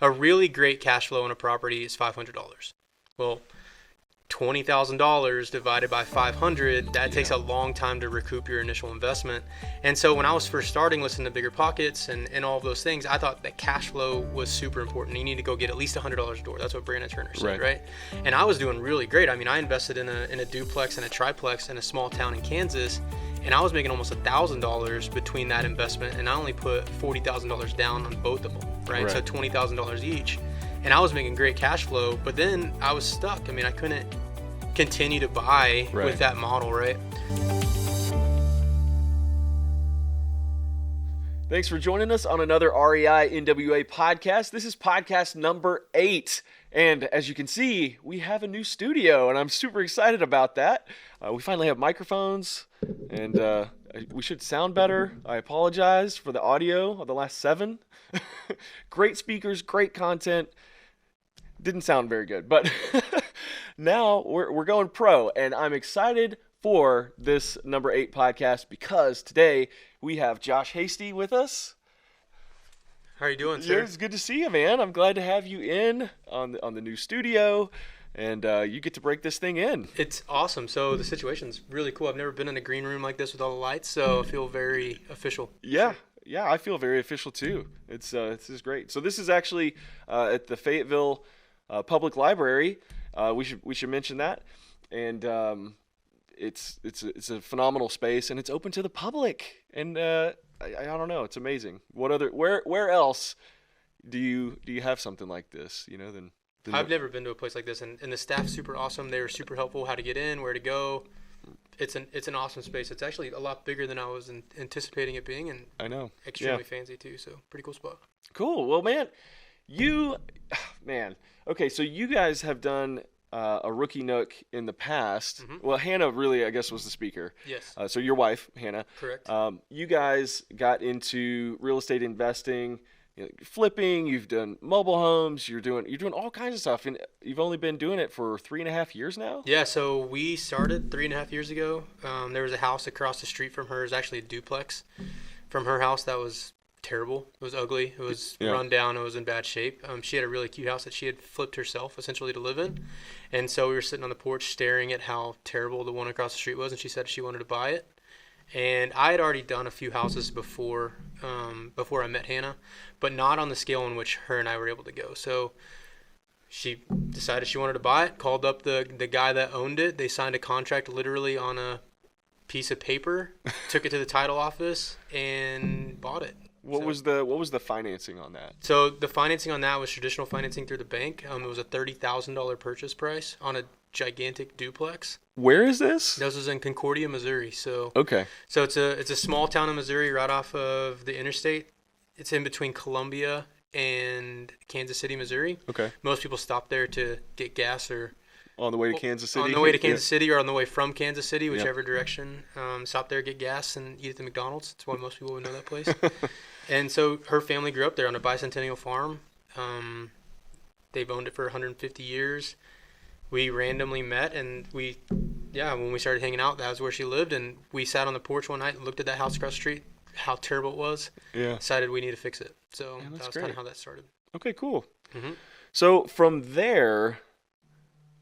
a really great cash flow on a property is $500. Well, $20,000 divided by 500, that takes a long time to recoup your initial investment. And so when I was first starting, listening to Bigger Pockets and all of those things, I thought that cash flow was super important. You need to go get at least $100 a door. That's what Brandon Turner said, right? And I was doing really great. I mean, I invested in a duplex and a triplex in a small town in Kansas, and I was making almost $1,000 between that investment, and I only put $40,000 down on both of them, right? So $20,000 each. And I was making great cash flow, but then I was stuck. I mean, I couldn't continue to buy with that model, right? Thanks for joining us on another REI-NWA podcast. This is podcast number 8. And as you can see, we have a new studio, and I'm super excited about that. We finally have microphones, and we should sound better. I apologize for the audio of the last 7. Great speakers, great content. Didn't sound very good, but now we're going pro, and I'm excited for this number 8 podcast because today we have Josh Hasty with us. How are you doing, sir? It's good to see you, man. I'm glad to have you in on the new studio, and you get to break this thing in. It's awesome. So the situation's really cool. I've never been in a green room like this with all the lights, so I feel very official. Yeah, I feel very official too. This is great. So this is actually at the Fayetteville Public Library. We should mention that, and it's a phenomenal space, and it's open to the public. And I don't know, it's amazing. Where else do you have something like this? You know, than I've never been to a place like this, and the staff's super awesome. They were super helpful. How to get in, where to go. It's an awesome space. It's actually a lot bigger than I was anticipating it being, and I know, extremely fancy too. So pretty cool spot. Cool. Well, man, okay, so you guys have done a Rookie Nook in the past. Mm-hmm. Well, Hannah really, I guess, was the speaker. Yes. So your wife, Hannah. Correct. You guys got into real estate investing, flipping. You've done mobile homes. You're doing all kinds of stuff, and you've only been doing it for 3.5 years now. Yeah. So we started 3.5 years ago. There was a house across the street from her. It was actually a duplex from her house that was terrible. It was ugly. It was run down. It was in bad shape. She had a really cute house that she had flipped herself essentially to live in. And so we were sitting on the porch staring at how terrible the one across the street was, and she said she wanted to buy it. And I had already done a few houses before I met Hannah, but not on the scale in which her and I were able to go. So she decided she wanted to buy it, called up the guy that owned it. They signed a contract literally on a piece of paper, took it to the title office, and bought it. What was the financing on that? So the financing on that was traditional financing through the bank. It was a $30,000 purchase price on a gigantic duplex. Where is this? This was in Concordia, Missouri. So okay. So it's a small town in Missouri, right off of the interstate. It's in between Columbia and Kansas City, Missouri. Okay. Most people stop there to get gas or on the way to Kansas City. On the way to Kansas City or on the way from Kansas City, whichever direction. Stop there, get gas, and eat at the McDonald's. That's why most people would know that place. And so her family grew up there on a bicentennial farm. They've owned it for 150 years. We randomly met, and when we started hanging out, that was where she lived. And we sat on the porch one night and looked at that house across the street, how terrible it was. Yeah. Decided we need to fix it. So that was kind of how that started. Okay, cool. Mm-hmm. So from there,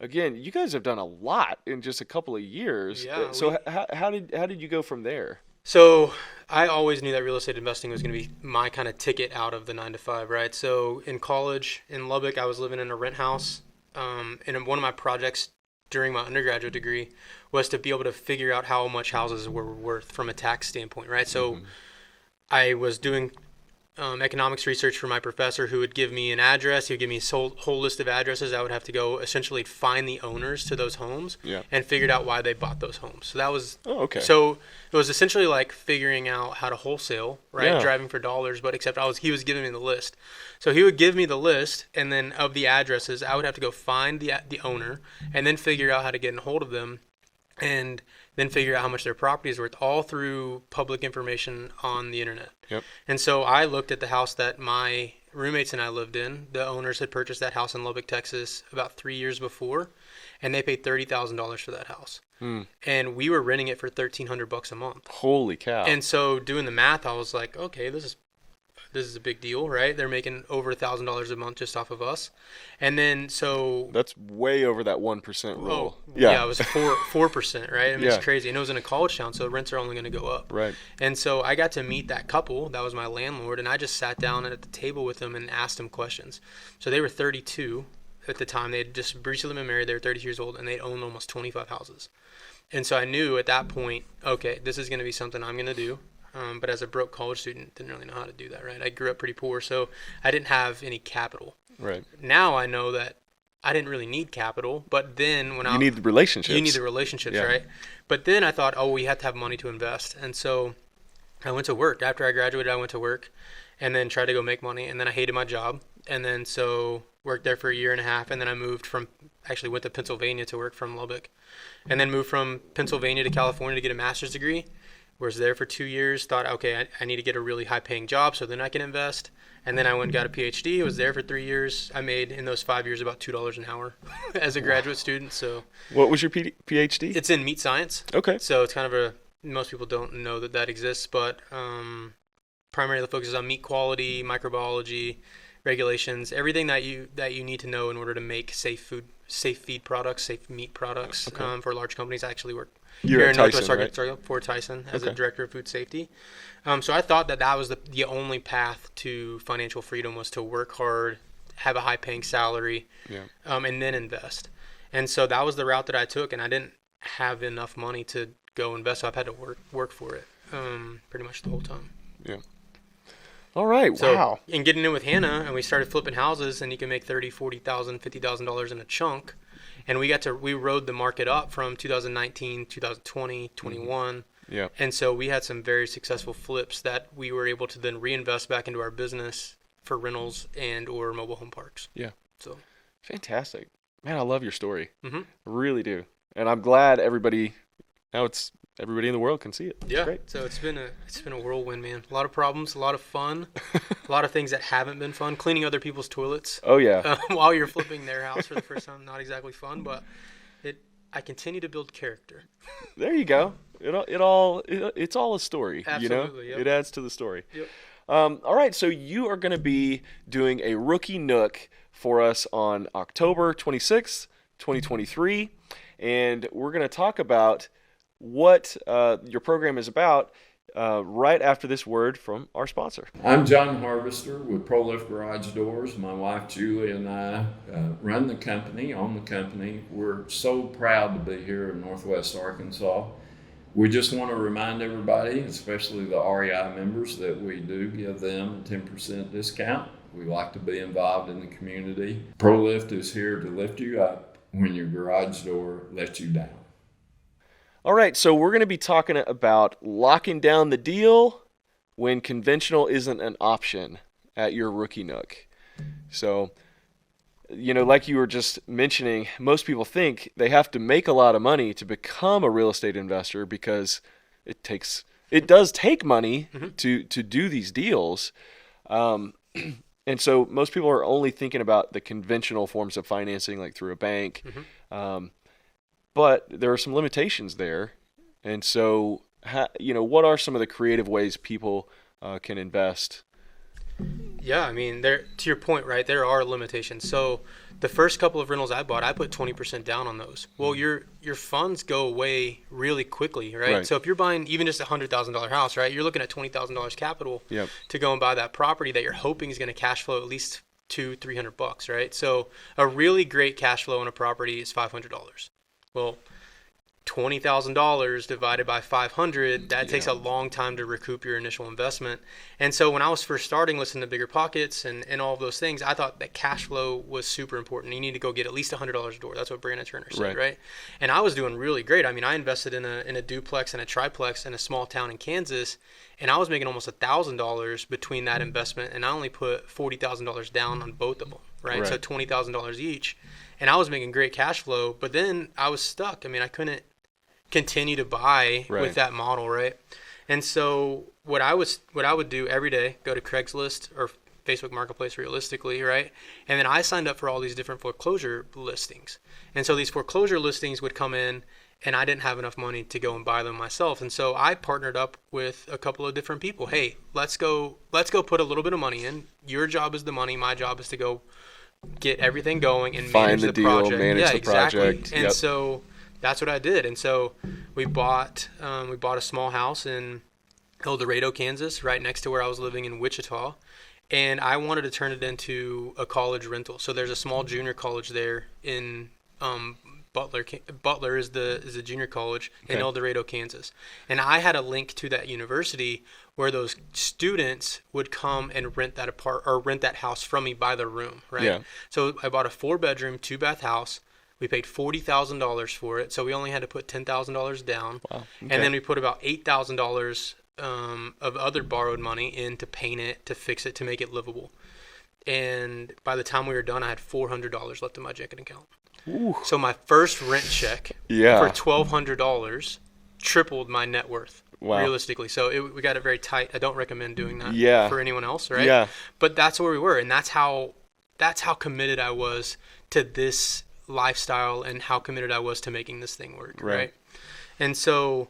again, you guys have done a lot in just a couple of years. Yeah. So how did you go from there? So I always knew that real estate investing was going to be my kind of ticket out of the 9-to-5, right? So in college in Lubbock, I was living in a rent house. And one of my projects during my undergraduate degree was to be able to figure out how much houses were worth from a tax standpoint, right? So I was doing economics research for my professor, who would give me an address. He would give me a whole list of addresses. I would have to go essentially find the owners to those homes and figured out why they bought those homes. So that was So it was essentially like figuring out how to wholesale, right? Driving for dollars, but except he was giving me the list. So he would give me the list, and then of the addresses, I would have to go find the owner and then figure out how to get in hold of them, and then figure out how much their property is worth, all through public information on the internet. Yep. And so I looked at the house that my roommates and I lived in. The owners had purchased that house in Lubbock, Texas about 3 years before, and they paid $30,000 for that house. And we were renting it for $1,300 a month. Holy cow. And so doing the math, I was like, okay, this this is a big deal, right? They're making over $1,000 a month just off of us. And then so that's way over that 1% rule. Yeah, it was 4%, right? I mean, Yeah. it's crazy. And it was in a college town, so rents are only going to go up. Right. And so I got to meet that couple. That was my landlord, and I just sat down at the table with them and asked them questions. So they were 32 at the time. They had just recently been married. They were 32 years old, and they owned almost 25 houses. And so I knew at that point, okay, this is going to be something I'm going to do. But as a broke college student, didn't really know how to do that, right? I grew up pretty poor, so I didn't have any capital. Right. Now I know that I didn't really need capital, but then when you need the relationships. You need the relationships, right? But then I thought, oh, we have to have money to invest. And so I went to work. After I graduated, I went to work and then tried to go make money. And then I hated my job. And then so worked there for a year and a half. And then I actually went to Pennsylvania to work from Lubbock. And then moved from Pennsylvania to California to get a master's degree. Was there for 2 years, thought, okay, I need to get a really high-paying job so then I can invest. And then I went and got a PhD. Was there for 3 years. I made, in those 5 years, about $2 an hour as a graduate student. So, what was your PhD? It's in meat science. Okay. So it's kind of most people don't know that exists, but primarily focuses on meat quality, microbiology, regulations, everything that you need to know in order to make safe feed products, safe meat products for large companies. I actually work here in Northwest Arkansas for Tyson as a director of food safety. So I thought that was the only path to financial freedom, was to work hard, have a high-paying salary, and then invest. And so that was the route that I took, and I didn't have enough money to go invest, so I've had to work for it pretty much the whole time. Yeah. All right. So, wow. And getting in with Hannah, and we started flipping houses, and you can make $30,000, $40,000, $50,000 in a chunk. And we rode the market up from 2019, 2020, 21. Yeah. And so we had some very successful flips that we were able to then reinvest back into our business for rentals and or mobile home parks. Yeah. So fantastic. Man, I love your story. Mm-hmm. I really do. And I'm glad everybody in the world can see it. Yeah. Great. So it's been a whirlwind, man. A lot of problems, a lot of fun, a lot of things that haven't been fun. Cleaning other people's toilets. Oh yeah. While you're flipping their house for the first time, not exactly fun, but I continue to build character. There you go. It's all a story. Absolutely. Yep. It adds to the story. Yep. All right. So you are going to be doing a Rookie Nook for us on October 26th, 2023, and we're going to talk about what your program is about right after this word from our sponsor. I'm John Harvester with ProLift Garage Doors. My wife Julie and I run the company, own the company. We're so proud to be here in Northwest Arkansas. We just want to remind everybody, especially the REI members, that we do give them a 10% discount. We like to be involved in the community. ProLift is here to lift you up when your garage door lets you down. All right, so we're going to be talking about locking down the deal when conventional isn't an option at your Rookie Nook. So, like you were just mentioning, most people think they have to make a lot of money to become a real estate investor because it does take money to do these deals. And so most people are only thinking about the conventional forms of financing, like through a bank. But there are some limitations there. And so, what are some of the creative ways people can invest? Yeah, I mean, to your point, right, there are limitations. So the first couple of rentals I bought, I put 20% down on those. Well, your funds go away really quickly, right? So if you're buying even just a $100,000 house, right, you're looking at $20,000 capital to go and buy that property that you're hoping is going to cash flow at least $200-$300, right? So a really great cash flow on a property is $500. Well, $20,000 divided by 500, that takes a long time to recoup your initial investment. And so when I was first starting, listening to Bigger Pockets and all of those things, I thought that cash flow was super important. You need to go get at least $100 a door. That's what Brandon Turner said, right? And I was doing really great. I mean, I invested in a duplex and a triplex in a small town in Kansas, and I was making almost $1,000 between that investment, and I only put $40,000 down on both of them, right? So $20,000 each. And I was making great cash flow, but then I was stuck. I mean, I couldn't continue to buy with that model, right? And so what I would do every day, go to Craigslist or Facebook Marketplace realistically, right? And then I signed up for all these different foreclosure listings. And so these foreclosure listings would come in, and I didn't have enough money to go and buy them myself. And so I partnered up with a couple of different people. Hey, let's go put a little bit of money in. Your job is the money. My job is to go get everything going and Find manage the the deal, project. manage the exactly. project. And Yep. so that's what I did. And so we bought a small house in El Dorado, Kansas, right next to where I was living in Wichita. And I wanted to turn it into a college rental. So there's a small junior college there in Butler. Butler is the junior college in El Dorado, Kansas. And I had a link to that university where those students would come and rent that house from me by the room, right? Yeah. So I bought a 4-bedroom, 2-bath house. We paid $40,000 for it, so we only had to put $10,000 down. Wow. Okay. And then we put about $8,000 of other borrowed money in to paint it, to fix it, to make it livable. And by the time we were done, I had $400 left in my checking account. Ooh. So my first rent check for $1,200 tripled my net worth. Wow. Realistically. So we got it very tight. I don't recommend doing that for anyone else, right? Yeah. But that's where we were, and that's how committed I was to this lifestyle and how committed I was to making this thing work, right? And so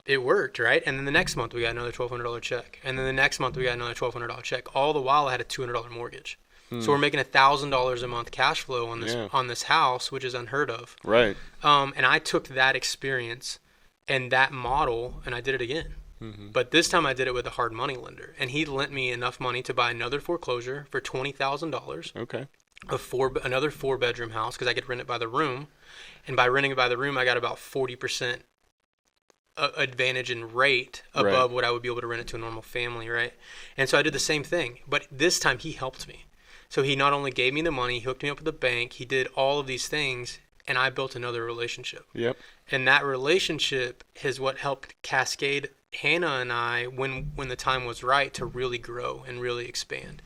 it worked, right? And then the next month we got another $1,200 check, and then the next month we got another $1,200 check. All the while I had a $200 mortgage. So we're making $1,000 a month cash flow on this house, which is unheard of. Right. And I took that experience and that model, and I did it again. Mm-hmm. But this time I did it with a hard money lender, and he lent me enough money to buy another foreclosure for $20,000. Okay. Another 4-bedroom house, because I could rent it by the room, and by renting it by the room, I got about 40% advantage in rate above what I would be able to rent it to a normal family, right? And so I did the same thing, but this time he helped me. So he not only gave me the money, he hooked me up with the bank, he did all of these things, and I built another relationship. Yep. And that relationship is what helped cascade Hannah and I, when the time was right, to really grow and really expand.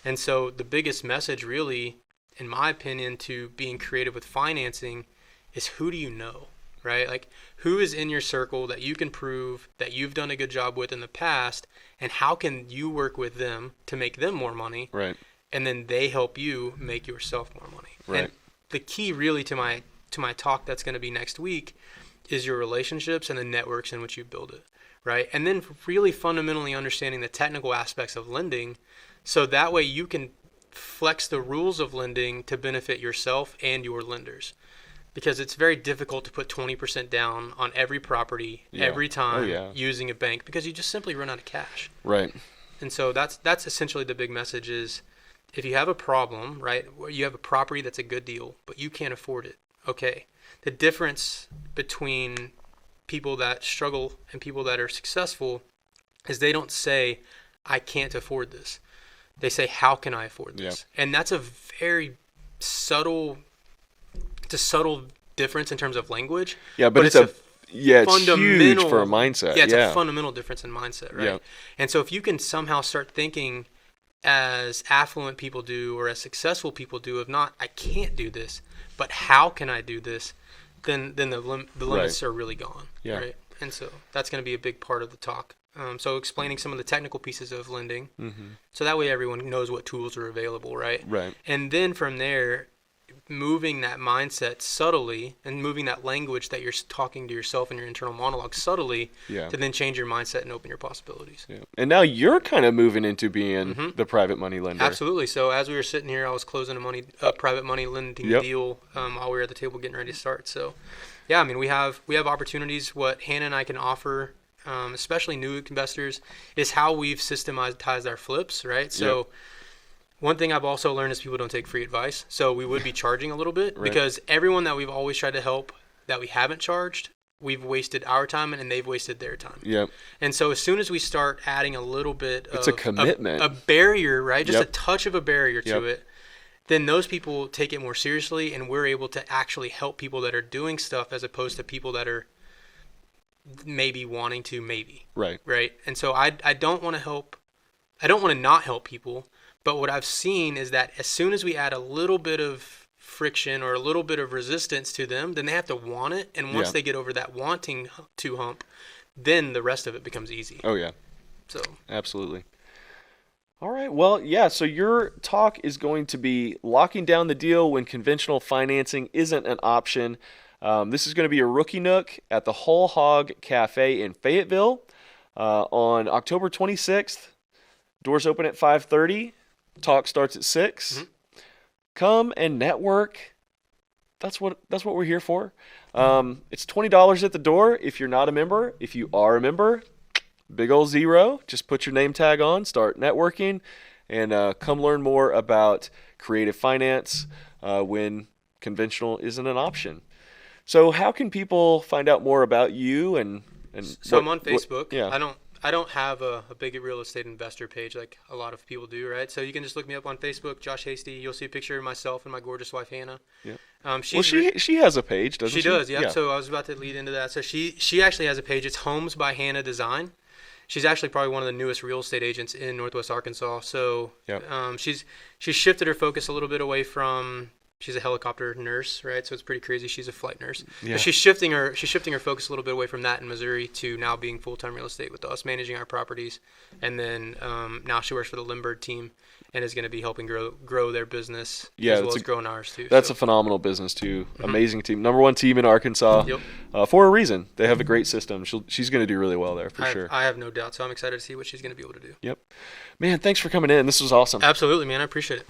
And so the biggest message really, in my opinion, to being creative with financing is, who do you know, right? Like, who is in your circle that you can prove that you've done a good job with in the past, and how can you work with them to make them more money? Right. And then they help you make yourself more money. Right. And the key really to my talk that's going to be next week is your relationships and the networks in which you build it, right? And then really fundamentally understanding the technical aspects of lending, so that way you can flex the rules of lending to benefit yourself and your lenders. Because it's very difficult to put 20% down on every property every time using a bank, because you just simply run out of cash. Right. And so that's essentially the big message is, if you have a problem, right, where you have a property that's a good deal, but you can't afford it, okay. The difference between people that struggle and people that are successful is they don't say, I can't afford this. They say, how can I afford this? Yeah. And that's a very subtle difference in terms of language. Yeah, but it's huge for a mindset. Yeah, it's a fundamental difference in mindset, right? Yeah. And so if you can somehow start thinking as affluent people do, or as successful people do, of not, I can't do this, but how can I do this, then the limits are really gone, right? And so that's going to be a big part of the talk. So explaining some of the technical pieces of lending, so that way everyone knows what tools are available, right? Right. And then from there, moving that mindset subtly, and moving that language that you're talking to yourself in your internal monologue subtly, to then change your mindset and open your possibilities. Yeah. And now you're kind of moving into being the private money lender. Absolutely. So as we were sitting here, I was closing a private money lending deal while we were at the table getting ready to start. So yeah, I mean, we have opportunities. What Hannah and I can offer, especially new investors, is how we've systematized our flips, right? So one thing I've also learned is people don't take free advice. So we would be charging a little bit, because everyone that we've always tried to help that we haven't charged, we've wasted our time and they've wasted their time. Yep. And so as soon as we start adding a little bit of a commitment, a barrier, right? Just a touch of a barrier to it, then those people take it more seriously, and we're able to actually help people that are doing stuff, as opposed to people that are maybe wanting to, right? And so I don't want to not help people. But what I've seen is that as soon as we add a little bit of friction or a little bit of resistance to them, then they have to want it. And once they get over that wanting to hump, then the rest of it becomes easy. Oh, yeah. So absolutely. All right. Well, yeah. So your talk is going to be locking down the deal when conventional financing isn't an option. This is going to be a Rookie Nook at the Whole Hog Cafe in Fayetteville on October 26th. Doors open at 5:30. Talk starts at 6. Mm-hmm. Come and network. That's what we're here for. It's $20 at the door if you're not a member. If you are a member, big old zero. Just put your name tag on, start networking, and come learn more about creative finance when conventional isn't an option. So how can people find out more about you and so I'm on Facebook. Yeah. I don't have a big real estate investor page like a lot of people do, right? So you can just look me up on Facebook, Josh Hasty. You'll see a picture of myself and my gorgeous wife Hannah. Yeah. She has a page, doesn't she? She does, yeah. So I was about to lead into that. So she actually has a page. It's Homes by Hannah Design. She's actually probably one of the newest real estate agents in Northwest Arkansas. So yep. She's shifted her focus a little bit away from. She's a helicopter nurse, right? So it's pretty crazy. She's a flight nurse. Yeah. But she's shifting her focus a little bit away from that in Missouri to now being full-time real estate with us, managing our properties. And then now she works for the Lindbergh team and is going to be helping grow their business as well as growing ours too. That's a phenomenal business too. Mm-hmm. Amazing team. Number 1 team in Arkansas. Yep. For a reason. They have a great system. She's going to do really well there for sure. I have no doubt. So I'm excited to see what she's going to be able to do. Yep. Man, thanks for coming in. This was awesome. Absolutely, man. I appreciate it.